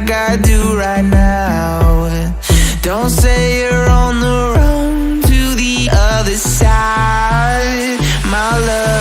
like I do right now. Don't say you're on the run to the other side, my love.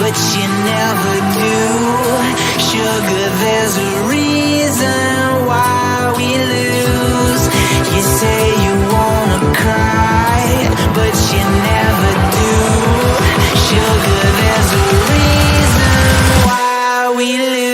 But you never do. Sugar, there's a reason why we lose. You say you wanna cry, but you never do. Sugar, there's a reason why we lose.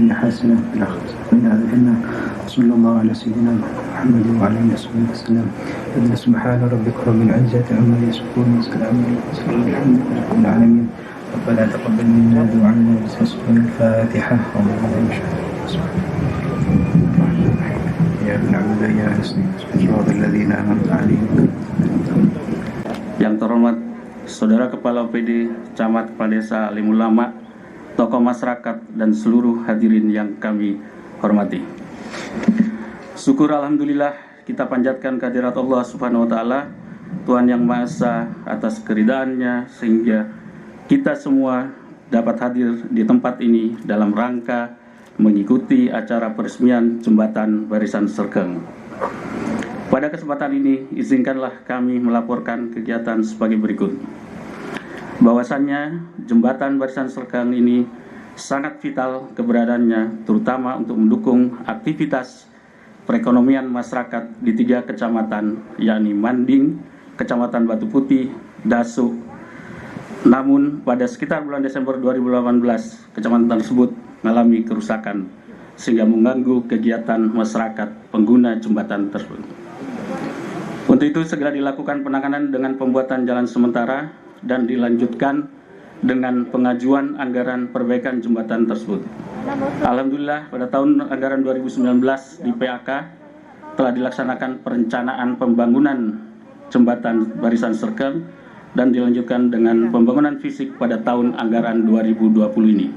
إن حسنة الأخذ من هذا الجنة. صلى الله على سيدنا محمد وعلى آله وصحبه وسلم. سبحان ربك رب العزة عما يصفون وسلام على المرسلين والحمد لله رب العالمين. ربنا تقبل منا دعاءنا وبسم الفاتحة. يا ابن عبد يا حسني صراط الذين أنعمت عليهم. Yang terhormat Saudara Kepala OPD, Camat Kepala Desa, alim ulama, tokoh masyarakat, dan seluruh hadirin yang kami hormati. Syukur alhamdulillah kita panjatkan kehadirat Allah Subhanahu wa taala, Tuhan yang Maha Esa, atas keridhaannya sehingga kita semua dapat hadir di tempat ini dalam rangka mengikuti acara peresmian jembatan Barisan Serkeng. Pada kesempatan ini, izinkanlah kami melaporkan kegiatan sebagai berikut. Bahwasannya jembatan Barisan Serkeng ini sangat vital keberadaannya, terutama untuk mendukung aktivitas perekonomian masyarakat di 3 kecamatan, yakni Manding, Kecamatan Batu Putih, Dasuk. Namun pada sekitar bulan Desember 2018, kecamatan tersebut mengalami kerusakan sehingga mengganggu kegiatan masyarakat pengguna jembatan tersebut. Untuk itu segera dilakukan penanganan dengan pembuatan jalan sementara dan dilanjutkan dengan pengajuan anggaran perbaikan jembatan tersebut. Alhamdulillah pada tahun anggaran 2019 di PAK telah dilaksanakan perencanaan pembangunan jembatan Barisan Serkeng dan dilanjutkan dengan pembangunan fisik pada tahun anggaran 2020 ini.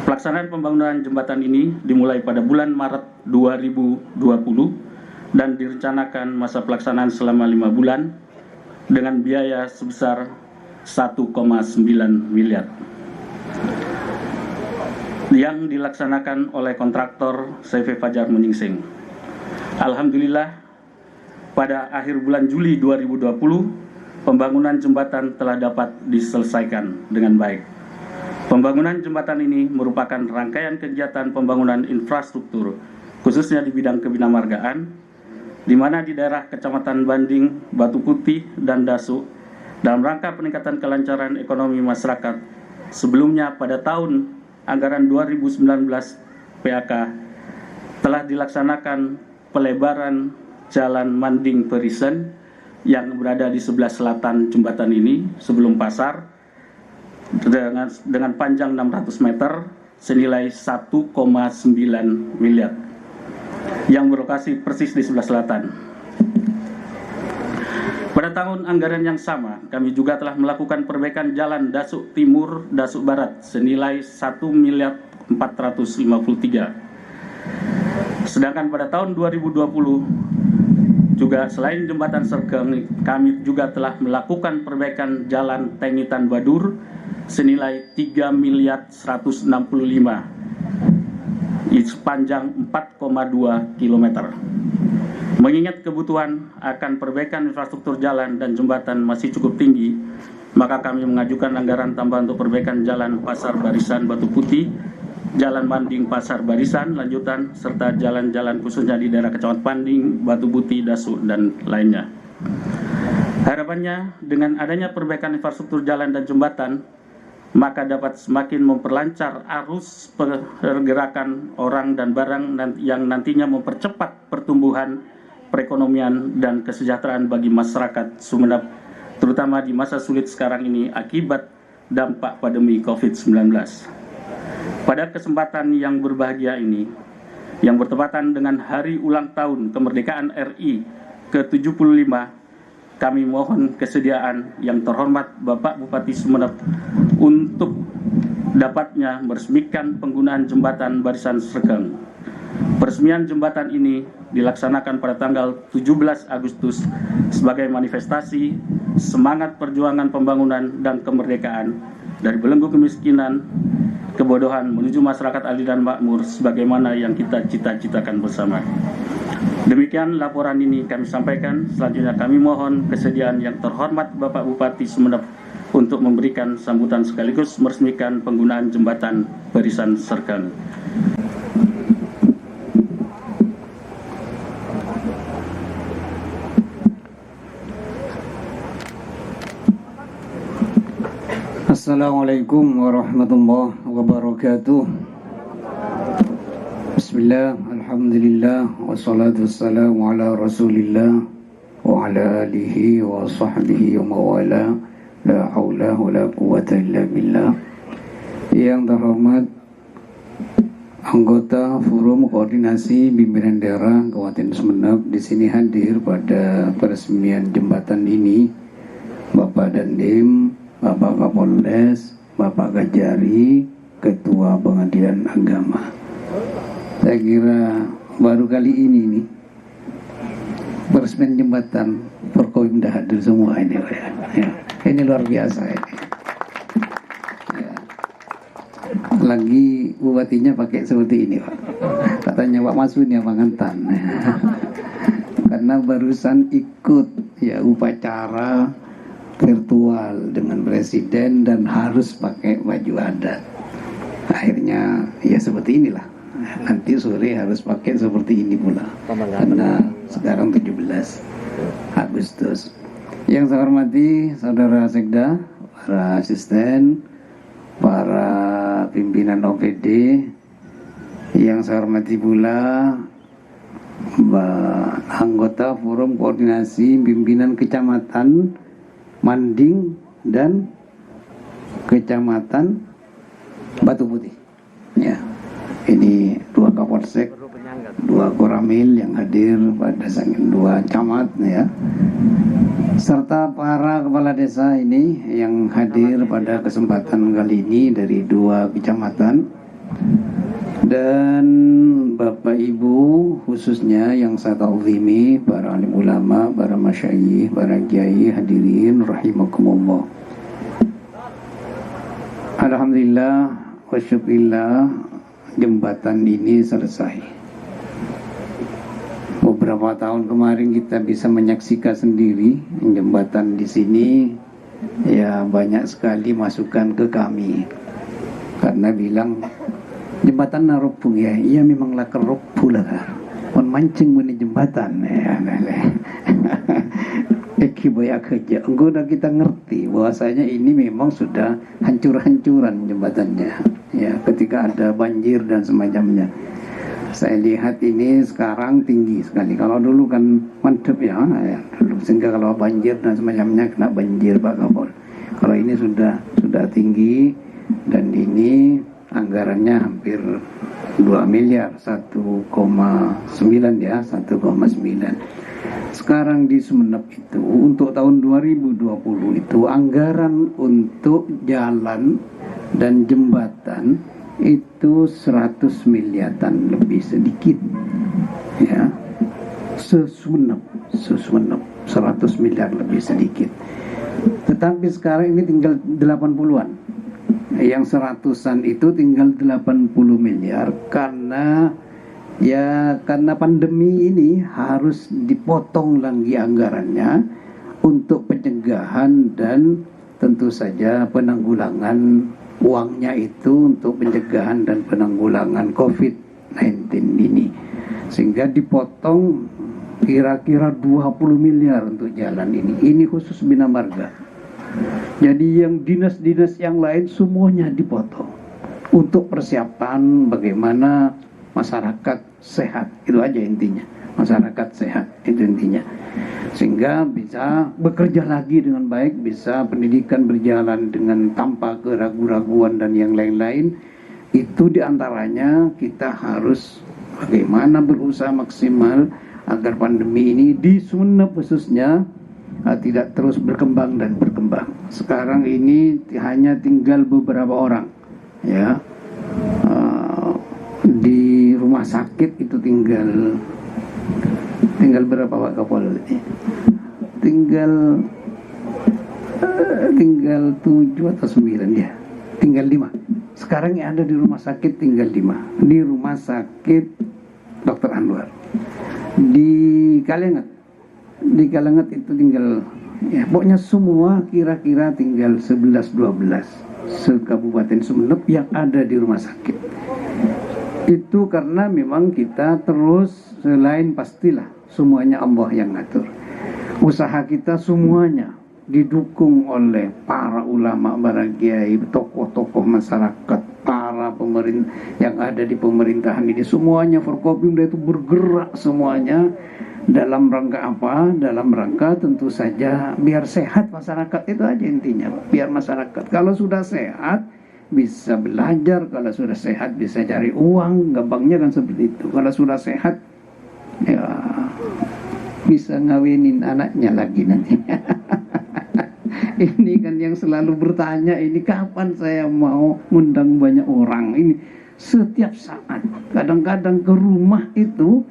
Pelaksanaan pembangunan jembatan ini dimulai pada bulan Maret 2020 dan direncanakan masa pelaksanaan selama 5 bulan dengan biaya sebesar 1,9 miliar. yang dilaksanakan oleh kontraktor CV Fajar Menyingsing. Alhamdulillah, pada akhir bulan Juli 2020, pembangunan jembatan telah dapat diselesaikan dengan baik. Pembangunan jembatan ini merupakan rangkaian kegiatan pembangunan infrastruktur, khususnya di bidang kebinamargaan, di mana di daerah Kecamatan Banding, Batu Putih, dan Dasuk, dalam rangka peningkatan kelancaran ekonomi masyarakat. Sebelumnya pada tahun anggaran 2019 PAK telah dilaksanakan pelebaran Jalan Manding Perisen yang berada di sebelah selatan jembatan ini sebelum pasar dengan panjang 600 meter senilai 1,9 miliar yang berlokasi persis di sebelah selatan. Pada tahun anggaran yang sama, kami juga telah melakukan perbaikan jalan Dasuk Timur, Dasuk Barat senilai 1.453. Sedangkan pada tahun 2020 juga selain jembatan Sergeng, kami juga telah melakukan perbaikan jalan Tengitan Badur senilai 3.165 sepanjang 4,2 km. Mengingat kebutuhan akan perbaikan infrastruktur jalan dan jembatan masih cukup tinggi, maka kami mengajukan anggaran tambahan untuk perbaikan jalan Pasar Barisan Batu Putih, Jalan Manding Pasar Barisan lanjutan, serta jalan-jalan khususnya di daerah Kecamatan Panding, Batu Putih, Dasuk, dan lainnya. Harapannya dengan adanya perbaikan infrastruktur jalan dan jembatan, maka dapat semakin memperlancar arus pergerakan orang dan barang yang nantinya mempercepat pertumbuhan perekonomian dan kesejahteraan bagi masyarakat Sumeneb, terutama di masa sulit sekarang ini akibat dampak pandemi COVID-19. Pada kesempatan yang berbahagia ini, yang bertepatan dengan hari ulang tahun kemerdekaan RI ke-75, kami mohon kesediaan yang terhormat Bapak Bupati Sumeneb untuk dapatnya meresmikan penggunaan jembatan Barisan Sergeng. Peresmian jembatan ini dilaksanakan pada tanggal 17 Agustus sebagai manifestasi semangat perjuangan pembangunan dan kemerdekaan dari belenggu kemiskinan, kebodohan menuju masyarakat adil dan makmur sebagaimana yang kita cita-citakan bersama. Demikian laporan ini kami sampaikan. Selanjutnya kami mohon kesediaan yang terhormat Bapak Bupati Sumeneb untuk memberikan sambutan sekaligus meresmikan penggunaan jembatan Barisan Sergeng. Assalamualaikum warahmatullahi wabarakatuh. Bismillah, alhamdulillah, wassalatu wassalamu ala rasulillah wa ala alihi wa sahbihi wa mawala, la hawla wa la quwata illa billah. Yang terhormat anggota Forum Koordinasi Pimpinan Daerah Kabupaten Sumeneb, di sini hadir pada peresmian jembatan ini Bapak Dandim, Bapak Kapolres, Bapak Kajari, Ketua Pengadilan Agama. Saya kira baru kali ini nih peresmian jembatan Forkopimda hadir semua ini, ya. Ini luar biasa ini. Ya. Lagi bupatinya pakai seperti ini, Pak. Katanya Pak Masud ya Pangantan. Karena barusan ikut ya upacara virtual dengan presiden dan harus pakai baju adat. Akhirnya ya seperti inilah. Nanti sore harus pakai seperti ini pula. Karena sekarang 17 Agustus. Yang saya hormati Saudara Sekda, para asisten, para pimpinan OPD, yang saya hormati pula anggota Forum Koordinasi Pimpinan Kecamatan Manding dan Kecamatan Batu Putih. Ya, ini dua Kapolsek, dua Koramil yang hadir pada dua camat, ya, serta para kepala desa ini yang hadir pada kesempatan kali ini dari dua kecamatan, dan Bapak Ibu khususnya yang saya ta'zimi, para alim ulama, para masyayikh, para kiai hadirin rahimakumullah. Alhamdulillah wa syukurillah, jembatan ini selesai. Beberapa tahun kemarin kita bisa menyaksikan sendiri jembatan di sini, ya banyak sekali masukan ke kami karena bilang jembatan naropung ya, iya memanglah keropu lah on mancing meni jembatan ya. Boya kerja, udah kita ngerti bahwasanya ini memang sudah hancur-hancuran jembatannya ya, ketika ada banjir dan semacamnya. Saya lihat ini sekarang tinggi sekali. Kalau dulu kan mantep ya, dulu sehingga kalau banjir dan semacamnya kena banjir Pak Kapol. Kalau ini sudah tinggi dan ini anggarannya hampir 2 miliar, 1,9 ya, 1,9. Sekarang di Sumeneb itu untuk tahun 2020 itu anggaran untuk jalan dan jembatan itu 100 miliaran lebih sedikit ya, Sumeneb 100 miliar lebih sedikit. Tetapi sekarang ini tinggal 80-an, yang 100-an itu tinggal 80 miliar karena pandemi ini harus dipotong lagi anggarannya untuk pencegahan dan tentu saja penanggulangan, uangnya itu untuk pencegahan dan penanggulangan COVID-19 ini, sehingga dipotong kira-kira 20 miliar untuk jalan ini. Ini khusus Bina Marga. Jadi yang dinas-dinas yang lain semuanya dipotong untuk persiapan bagaimana masyarakat sehat. Itu aja intinya, masyarakat sehat itu intinya, sehingga bisa bekerja lagi dengan baik, bisa pendidikan berjalan dengan tanpa keraguan-raguan dan yang lain-lain. Itu diantaranya kita harus bagaimana berusaha maksimal agar pandemi ini di Sumeneb khususnya tidak terus berkembang dan berkembang. Sekarang ini hanya tinggal beberapa orang ya, di rumah sakit itu tinggal berapa Pak Kapol? Tinggal 7 atau 9 ya, tinggal 5. Sekarang yang ada di rumah sakit tinggal 5 di rumah sakit Dr. Anwar. Di Kalengat itu tinggal ya, pokoknya semua kira-kira tinggal 11-12 se-Kabupaten Sumeneb yang ada di rumah sakit. Itu karena memang kita terus, selain pastilah semuanya Allah yang ngatur, usaha kita semuanya didukung oleh para ulama, para kiai, tokoh-tokoh masyarakat, para pemerintah yang ada di pemerintahan ini, semuanya Forkopimda itu bergerak semuanya dalam rangka apa? Dalam rangka tentu saja biar sehat masyarakat, itu aja intinya. Biar masyarakat kalau sudah sehat bisa belajar, kalau sudah sehat bisa cari uang, gampangnya kan seperti itu. Kalau sudah sehat ya bisa ngawinin anaknya lagi nanti. Ini kan yang selalu bertanya, ini kapan saya mau ngundang banyak orang. Ini setiap saat, kadang-kadang ke rumah itu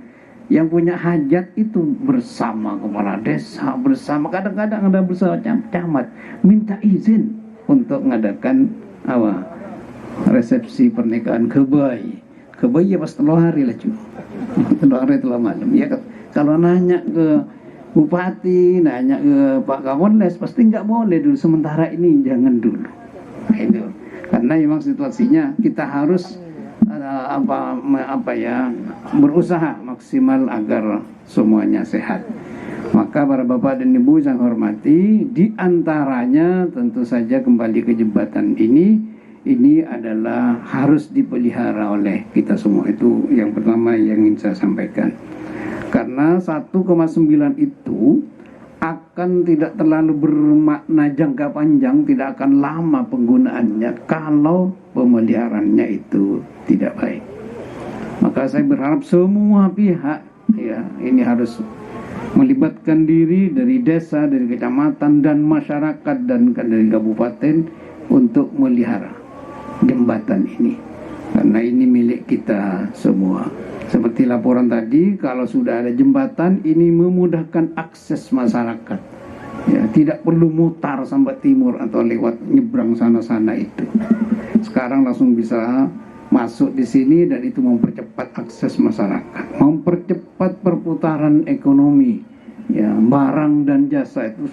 yang punya hajat itu bersama kepala desa, bersama kadang-kadang ada bersama camat, minta izin untuk mengadakan resepsi pernikahan kebayi ya pas telur hari lah cuy, telur hari telur malam ya. Kalau nanya ke bupati, nanya ke Pak Kapolres, pasti nggak boleh dulu, sementara ini jangan dulu. Nah, itu karena memang situasinya kita harus berusaha maksimal agar semuanya sehat. Maka para bapak dan ibu yang hormati, di antaranya tentu saja kembali ke jembatan ini adalah harus dipelihara oleh kita semua. Itu yang pertama yang ingin saya sampaikan. Karena 1,9 itu akan tidak terlalu bermakna jangka panjang, tidak akan lama penggunaannya kalau pemeliharaannya itu tidak baik. Maka saya berharap semua pihak ya ini harus melibatkan diri dari desa, dari kecamatan dan masyarakat dan dari kabupaten untuk melihara jembatan ini, karena ini milik kita semua. Seperti laporan tadi, kalau sudah ada jembatan ini memudahkan akses masyarakat ya, tidak perlu mutar sampai timur atau lewat nyebrang sana-sana itu. Sekarang langsung bisa masuk di sini, dan itu mempercepat akses masyarakat, mempercepat perputaran ekonomi. Ya, barang dan jasa itu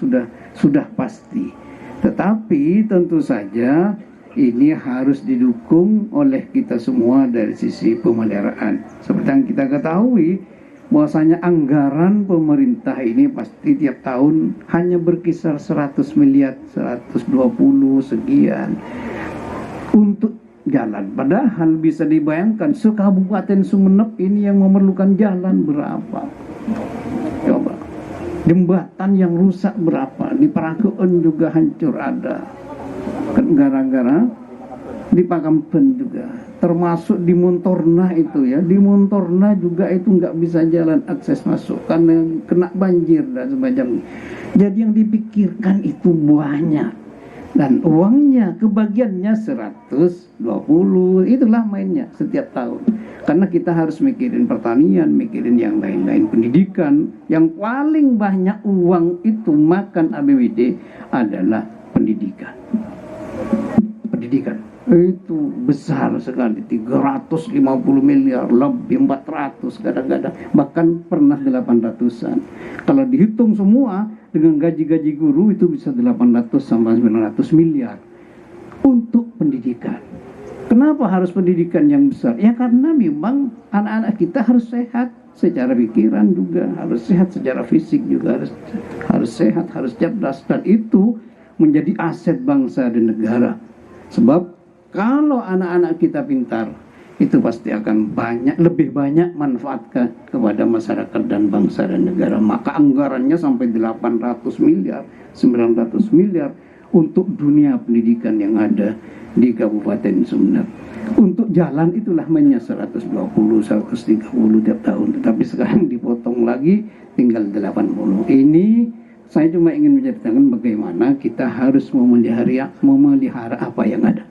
sudah pasti. Tetapi tentu saja ini harus didukung oleh kita semua dari sisi pemeliharaan. Seperti yang kita ketahui, bahwasanya anggaran pemerintah ini pasti tiap tahun hanya berkisar 100 miliar, 120 sekian untuk jalan. Padahal bisa dibayangkan sekabupaten Sumeneb ini yang memerlukan jalan berapa? Coba. Jembatan yang rusak berapa? Di Parakeun juga hancur ada. Gara-gara di Pakampen juga. Termasuk di Montorna itu ya. Di Montorna juga itu nggak bisa jalan akses masuk karena kena banjir dan semacamnya. Jadi yang dipikirkan itu banyak. Dan uangnya kebagiannya 120, itulah mainnya setiap tahun. Karena kita harus mikirin pertanian, mikirin yang lain-lain, pendidikan. Yang paling banyak uang itu makan APBD adalah pendidikan. Pendidikan itu besar sekali, 350 miliar, lebih 400 kadang-kadang, bahkan pernah 800-an. Kalau dihitung semua dengan gaji-gaji guru itu bisa 800 sampai 900 miliar untuk pendidikan. Kenapa harus pendidikan yang besar? Ya karena memang anak-anak kita harus sehat secara pikiran juga, harus sehat secara fisik juga, harus sehat, harus cerdas, dan itu menjadi aset bangsa dan negara. Sebab kalau anak-anak kita pintar, itu pasti akan lebih banyak manfaat kepada masyarakat dan bangsa dan negara. Maka anggarannya sampai 800 miliar, 900 miliar untuk dunia pendidikan yang ada di Kabupaten Sumeneb. Untuk jalan itulah mainnya 120, 130 tiap tahun. Tetapi sekarang dipotong lagi tinggal 80. Ini saya cuma ingin menceritakan bagaimana kita harus memelihara apa yang ada.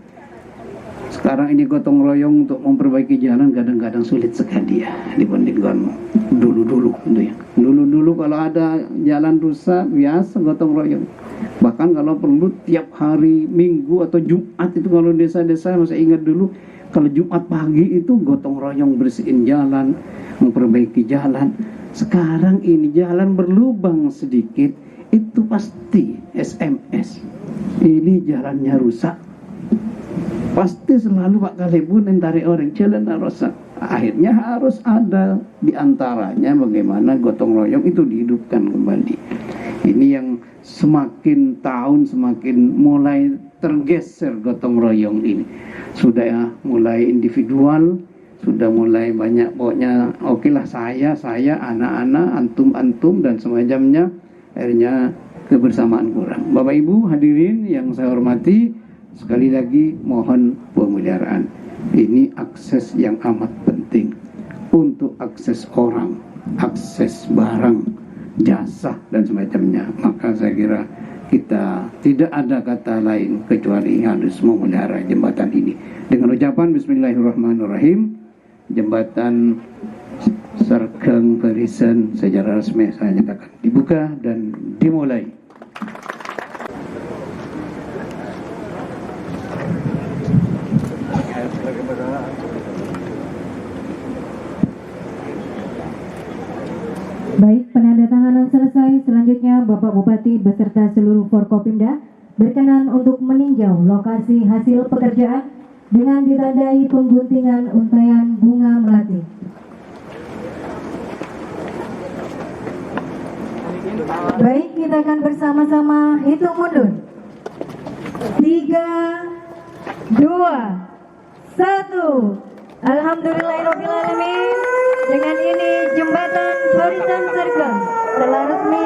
Sekarang ini gotong royong untuk memperbaiki jalan kadang-kadang sulit sekali ya dibandingkan dulu-dulu gitu ya. Dulu-dulu kalau ada jalan rusak biasa gotong royong. Bahkan kalau perlu tiap hari Minggu atau Jumat itu kalau desa-desa, masih ingat dulu kalau Jumat pagi itu gotong royong bersihin jalan, memperbaiki jalan. Sekarang ini jalan berlubang sedikit itu pasti SMS. Ini jalannya rusak. Pasti selalu Pak Kalebun entari orang jalan rusak. Akhirnya harus ada diantaranya bagaimana gotong royong itu dihidupkan kembali. Ini yang semakin tahun semakin mulai tergeser gotong royong ini. Sudah ya, mulai individual, sudah mulai banyak, pokoknya oke lah saya, anak-anak, antum dan semacamnya. Akhirnya kebersamaan kurang. Bapak Ibu hadirin yang saya hormati, sekali lagi mohon pemeliharaan. Ini akses yang amat penting untuk akses orang, akses barang, jasa dan semacamnya. Maka saya kira kita tidak ada kata lain kecuali harus memelihara jembatan ini. Dengan ucapan Bismillahirrahmanirrahim, jembatan Sergeng Barisan secara resmi saya nyatakan dibuka dan dimulai. Baik, penandatanganan selesai. Selanjutnya Bapak Bupati beserta seluruh Forkopimda berkenan untuk meninjau lokasi hasil pekerjaan dengan ditandai pengguntingan untaian bunga melati. Baik, kita akan bersama-sama hitung mundur. 3, 2, 1. Alhamdulillahirrahmanirrahim. Dengan ini jembatan Barisan Sergeng telah resmi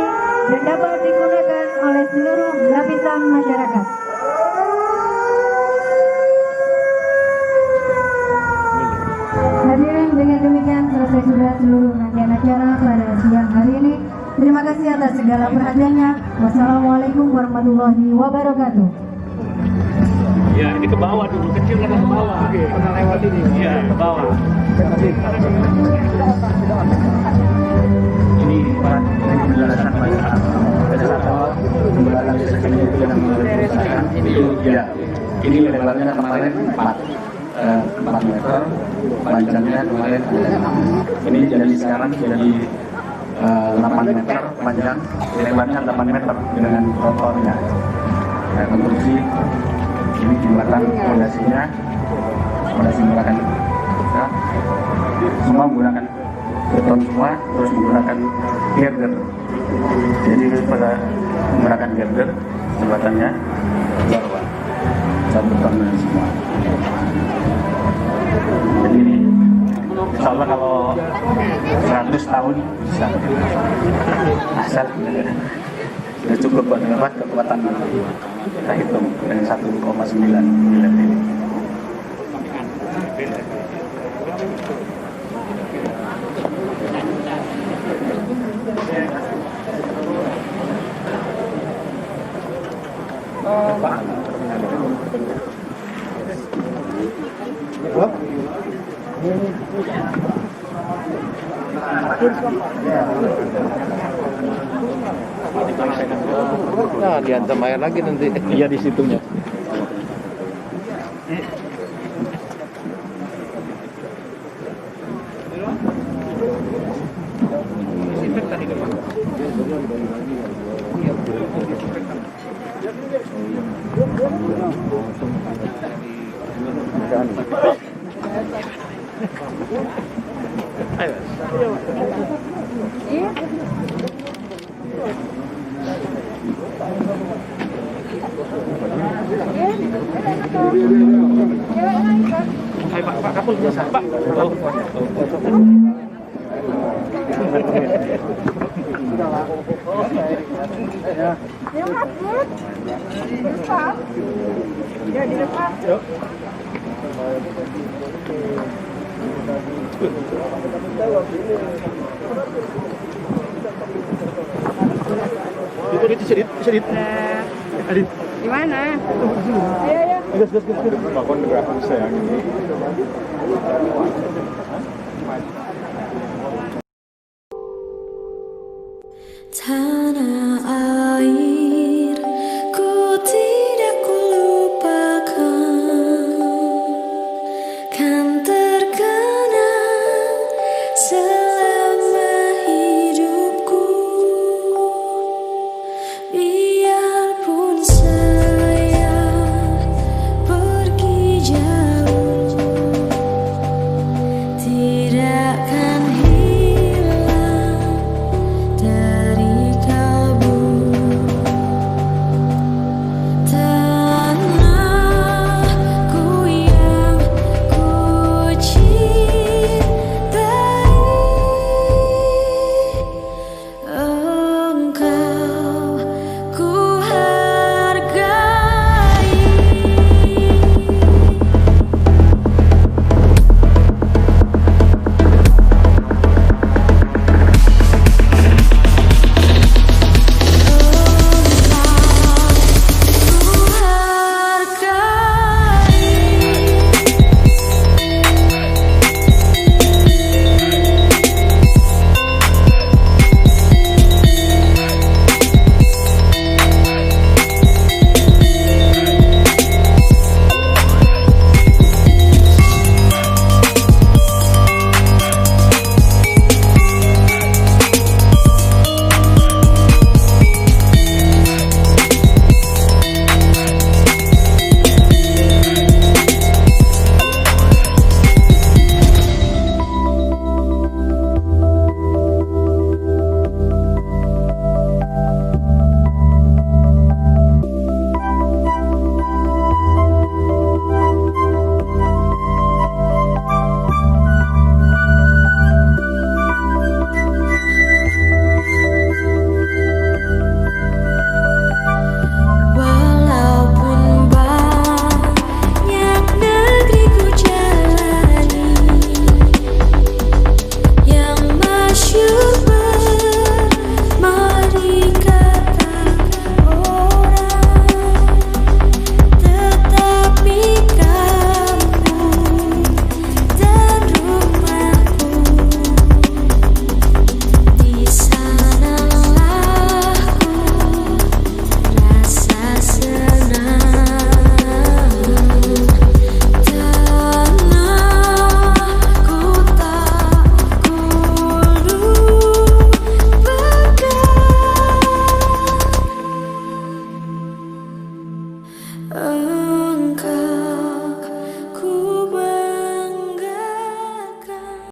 dan dapat digunakan oleh seluruh lapisan masyarakat. Hadirin, dengan demikian selesai sudah seluruh rangkaian acara pada siang hari ini. Terima kasih atas segala perhatiannya. Wassalamualaikum warahmatullahi wabarakatuh. Ya, ini ke bawah dulu, kecil kan ke bawah. Oke, pernah lewat ini. Iya, ke bawah. Ini penjelasan masalah. Ini ya. Ini lebarnya kemarin 4. 4 meter, panjangnya kemarin ada 6. Ini jadi sekarang jadi 8 meter panjang, lebarnya 8 meter dengan trotoarnya. Nah, konstruksi ini jembatan fondasinya, fondasi menggunakan semua menggunakan beton semua, terus menggunakan girder. Jadi pada menggunakan girder jembatannya beton dan semua. Jadi ini insya Allah kalau 100 tahun bisa asal sudah cukup buat dapat kekuatan kita hitung dengan 1,9 miliar ini. Nah, diantem air lagi nanti. Iya di situnya. Hai Pak Kapul biasa Pak. Ya di depan. Itu sedikit. Adit. Di mana? Ayo ya. Gas. Bakon berapa saya ini. Tanah air ku tidak kulupakan, kan terkenang selama hidupku. Biarpun saya pergi jauh, tidak akan